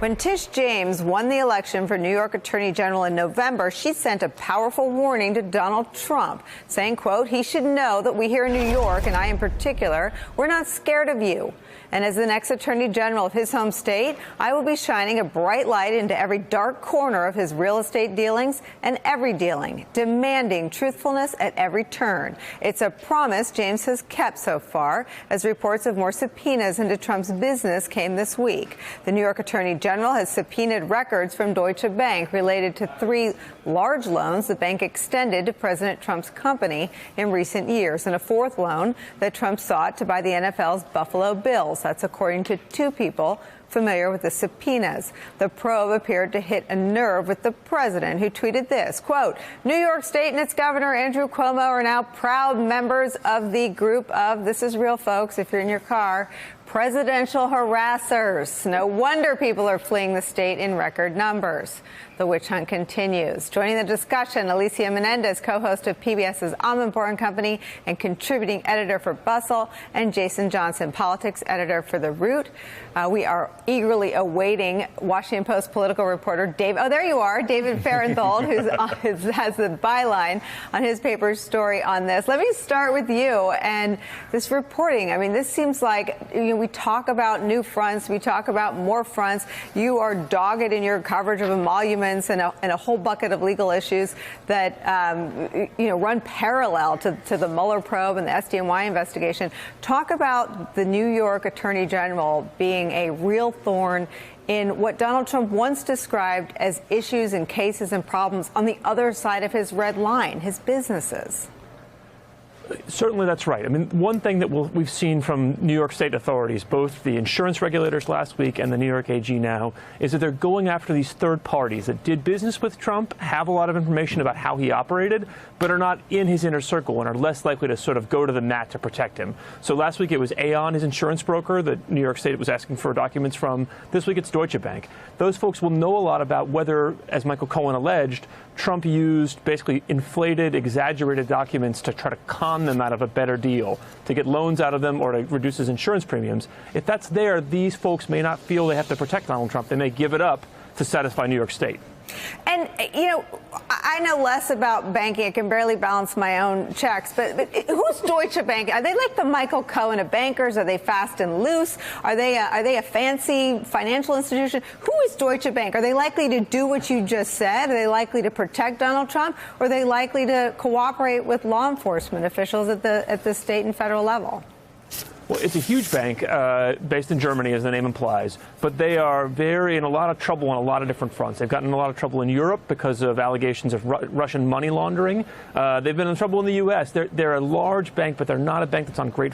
When Tish James won the election for New York Attorney General in November, she sent a powerful warning to Donald Trump, saying, quote, "He should know that we here in New York, and I in particular, we're not scared of you. And as the next Attorney General of his home state, I will be shining a bright light into every dark corner of his real estate dealings and every dealing, demanding truthfulness at every turn." It's a promise James has kept so far, as reports of more subpoenas into Trump's business came this week. The New York Attorney General has subpoenaed records from Deutsche Bank related to 3 large loans the bank extended to President Trump's company in recent years, and a 4th loan that Trump sought to buy the NFL's Buffalo Bills. That's according to 2 people familiar with the subpoenas. The probe appeared to hit a nerve with the president, who tweeted this, quote, "New York State and its governor, Andrew Cuomo, are now proud members of the group of," this is real, folks, if you're in your car, "presidential harassers. No wonder people are fleeing the state in record numbers." The witch hunt continues. Joining the discussion, Alicia Melendez, co-host of PBS's I'm Company and contributing editor for Bustle, and Jason Johnson, politics editor for The Root. We are eagerly awaiting Washington Post political reporter David. Oh, there you are, David Fahrenthold, who has the byline on his paper's story on this. Let me start with you and this reporting. I mean, this seems like, we talk about new fronts, we talk about more fronts. You are dogged in your coverage of emoluments and a whole bucket of legal issues that run parallel to the Mueller probe and the SDNY investigation. Talk about the New York Attorney General being a real thorn in what Donald Trump once described as issues and cases and problems on the other side of his red line, his businesses. Certainly that's right. I mean, one thing that we've seen from New York State authorities, both the insurance regulators last week and the New York AG now, is that they're going after these third parties that did business with Trump, have a lot of information about how he operated, but are not in his inner circle and are less likely to sort of go to the mat to protect him. So last week it was Aon, his insurance broker, that New York State was asking for documents from. This week it's Deutsche Bank. Those folks will know a lot about whether, as Michael Cohen alleged, Trump used basically inflated, exaggerated documents to try to con them out of a better deal, to get loans out of them or to reduce his insurance premiums. If that's there, these folks may not feel they have to protect Donald Trump. They may give it up to satisfy New York State. And, I know less about banking. I can barely balance my own checks. But who's Deutsche Bank? Are they like the Michael Cohen of bankers? Are they fast and loose? Are they a fancy financial institution? Who is Deutsche Bank? Are they likely to do what you just said? Are they likely to protect Donald Trump? Or are they likely to cooperate with law enforcement officials at the state and federal level? Well, it's a huge bank based in Germany, as the name implies, but they are in a lot of trouble on a lot of different fronts. They've gotten in a lot of trouble in Europe because of allegations of Russian money laundering. They've been in trouble in the U.S. They're a large bank, but they're not a bank that's on great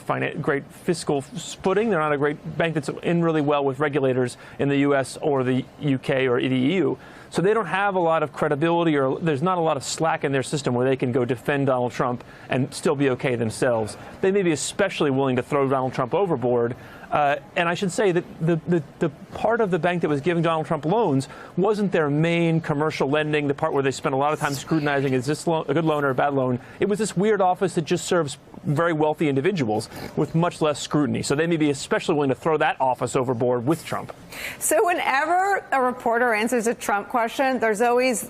fiscal footing. They're not a great bank that's in really well with regulators in the U.S. or the U.K. or the EU. So they don't have a lot of credibility, or there's not a lot of slack in their system where they can go defend Donald Trump and still be okay themselves. They may be especially willing to throw Donald Trump overboard. And I should say that the part of the bank that was giving Donald Trump loans wasn't their main commercial lending, the part where they spent a lot of time scrutinizing, is this a good loan or a bad loan? It was this weird office that just serves very wealthy individuals with much less scrutiny. So they may be especially willing to throw that office overboard with Trump. So whenever a reporter answers a Trump question, there's always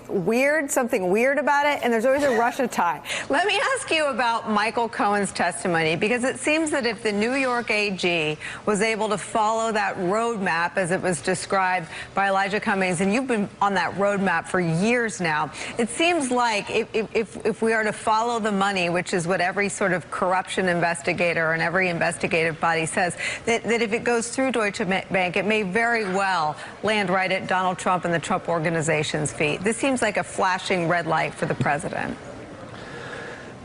something weird about it, and there's always a Russia tie. Let me ask you about Michael Cohen's testimony, because it seems that if the New York AG was able to follow that roadmap as it was described by Elijah Cummings, and you've been on that roadmap for years now, it seems like if we are to follow the money, which is what every sort of corruption investigator and every investigative body says, that if it goes through Deutsche Bank, it may very well land right at Donald Trump and the Trump organization's feet. This seems like a flashing red light for the president.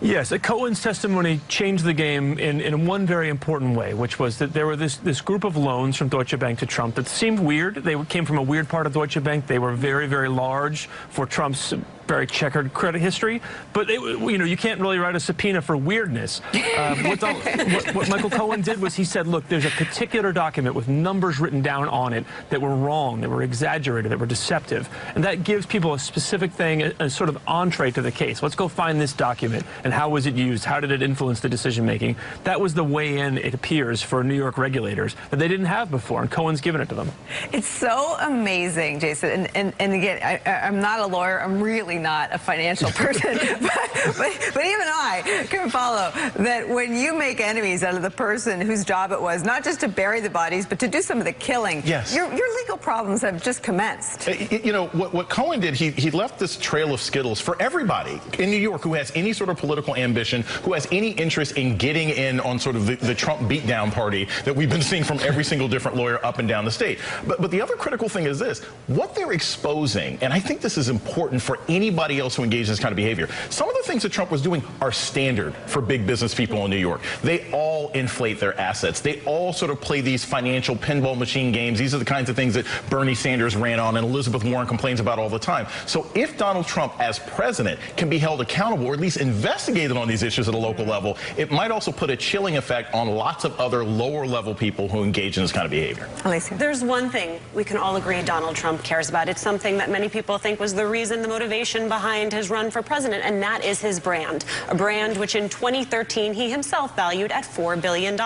Yes, Cohen's testimony changed the game in one very important way, which was that there were this group of loans from Deutsche Bank to Trump that seemed weird. They came from a weird part of Deutsche Bank. They were very, very large for Trump's very checkered credit history, but you can't really write a subpoena for weirdness. What Michael Cohen did was he said, look, there's a particular document with numbers written down on it that were wrong, that were exaggerated, that were deceptive, and that gives people a specific thing, a sort of entree to the case. Let's go find this document, and how was it used? How did it influence the decision making? That was the way in, it appears, for New York regulators that they didn't have before, and Cohen's given it to them. It's so amazing, Jason, and again, I'm not a lawyer. I'm really not a financial person, but even I can follow that when you make enemies out of the person whose job it was not just to bury the bodies, but to do some of the killing, yes, your legal problems have just commenced. You know, what Cohen did, he left this trail of skittles for everybody in New York who has any sort of political ambition, who has any interest in getting in on sort of the Trump beatdown party that we've been seeing from every single different lawyer up and down the state. But the other critical thing is this: what they're exposing, and I think this is important for anybody else who engages in this kind of behavior, some of the things that Trump was doing are standard for big business people in New York. They all inflate their assets. They all sort of play these financial pinball machine games. These are the kinds of things that Bernie Sanders ran on and Elizabeth Warren complains about all the time. So if Donald Trump, as president, can be held accountable or at least investigated on these issues at a local level, it might also put a chilling effect on lots of other lower level people who engage in this kind of behavior. Alicia. There's one thing we can all agree Donald Trump cares about. It's something that many people think was the reason, the motivation behind his run for president, and that is his brand. A brand which in 2013 he himself valued at $4 billion.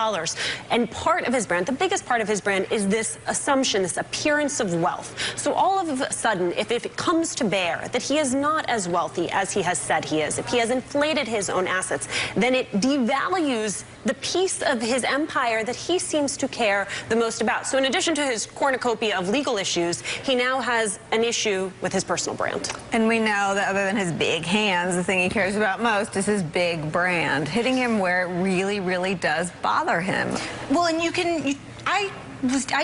And part of his brand, the biggest part of his brand, is this assumption, this appearance of wealth. So all of a sudden, if it comes to bear that he is not as wealthy as he has said he is, if he has inflated his own assets, then it devalues the piece of his empire that he seems to care the most about. So in addition to his cornucopia of legal issues, he now has an issue with his personal brand. And we know that other than his big hands, the thing he cares about most is his big brand, hitting him where it really, really does bother him. Well, and I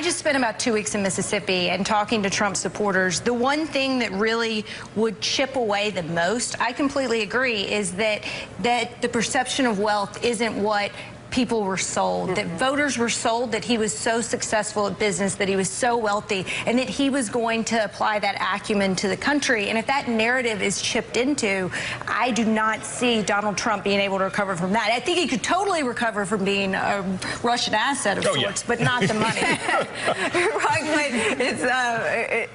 just spent about 2 weeks in Mississippi and talking to Trump supporters. The one thing that really would chip away the most, I completely agree, is that the perception of wealth isn't what people were sold, that voters were sold that he was so successful at business, that he was so wealthy, and that he was going to apply that acumen to the country. And if that narrative is chipped into, I do not see Donald Trump being able to recover from that. I think he could totally recover from being a Russian asset of sorts, but not the money. It's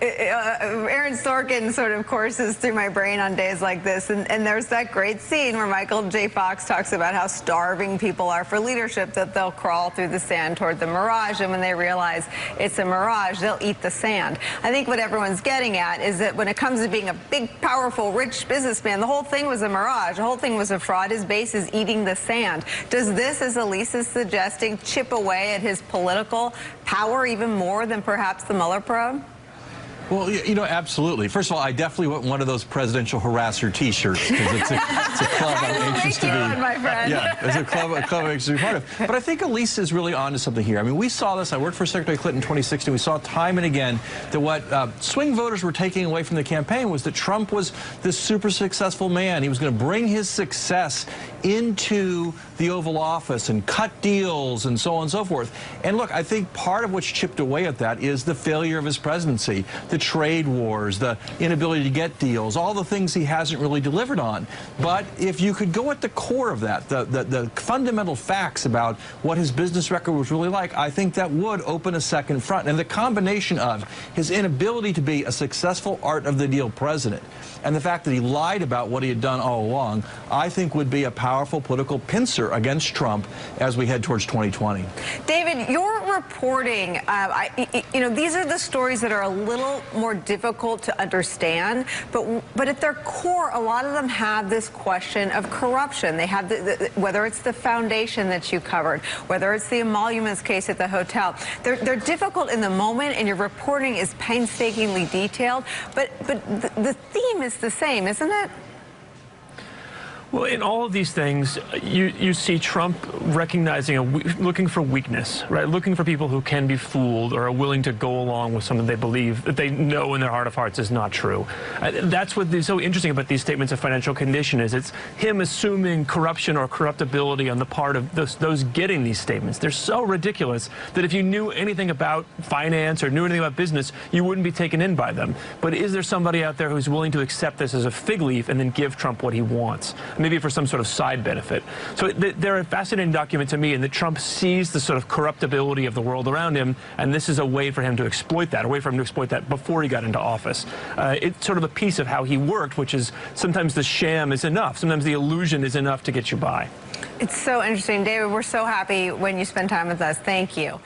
Aaron Sorkin sort of courses through my brain on days like this, and there's that great scene where Michael J. Fox talks about how starving people are for leadership, that they'll crawl through the sand toward the mirage, and when they realize it's a mirage, they'll eat the sand. I think what everyone's getting at is that when it comes to being a big, powerful, rich businessman, the whole thing was a mirage. The whole thing was a fraud. His base is eating the sand. Does this, as Elise is suggesting, chip away at his political power even more than perhaps the Mueller probe? Well, you know, absolutely. First of all, I definitely want one of those presidential harasser T-shirts, because it's a club I'm anxious to be. My friend. Yeah, it's a club I'm anxious to be part of. But I think Elise is really onto something here. I mean, we saw this. I worked for Secretary Clinton in 2016. We saw time and again that what swing voters were taking away from the campaign was that Trump was this super successful man. He was going to bring his success into the Oval Office and cut deals and so on and so forth. And look, I think part of what's chipped away at that is the failure of his presidency, the trade wars, the inability to get deals, all the things he hasn't really delivered on. But if you could go at the core of that, the fundamental facts about what his business record was really like, I think that would open a second front. And the combination of his inability to be a successful art of the deal president and the fact that he lied about what he had done all along, I think would be a powerful political pincer against Trump as we head towards 2020. David, your reporting, these are the stories that are a little more difficult to understand, but at their core, a lot of them have this question of corruption. They have whether it's the foundation that you covered, whether it's the emoluments case at the hotel. They're difficult in the moment, and your reporting is painstakingly detailed, but the theme is the same, isn't it? Well, in all of these things, you see Trump recognizing, looking for weakness, right? Looking for people who can be fooled or are willing to go along with something they believe, that they know in their heart of hearts is not true. That's what is so interesting about these statements of financial condition is it's him assuming corruption or corruptibility on the part of those getting these statements. They're so ridiculous that if you knew anything about finance or knew anything about business, you wouldn't be taken in by them. But is there somebody out there who's willing to accept this as a fig leaf and then give Trump what he wants? Maybe for some sort of side benefit. So they're a fascinating document to me in that Trump sees the sort of corruptibility of the world around him, and this is a way for him to exploit that, a way for him to exploit that before he got into office. It's sort of a piece of how he worked, which is sometimes the sham is enough. Sometimes the illusion is enough to get you by. It's so interesting. David, we're so happy when you spend time with us. Thank you.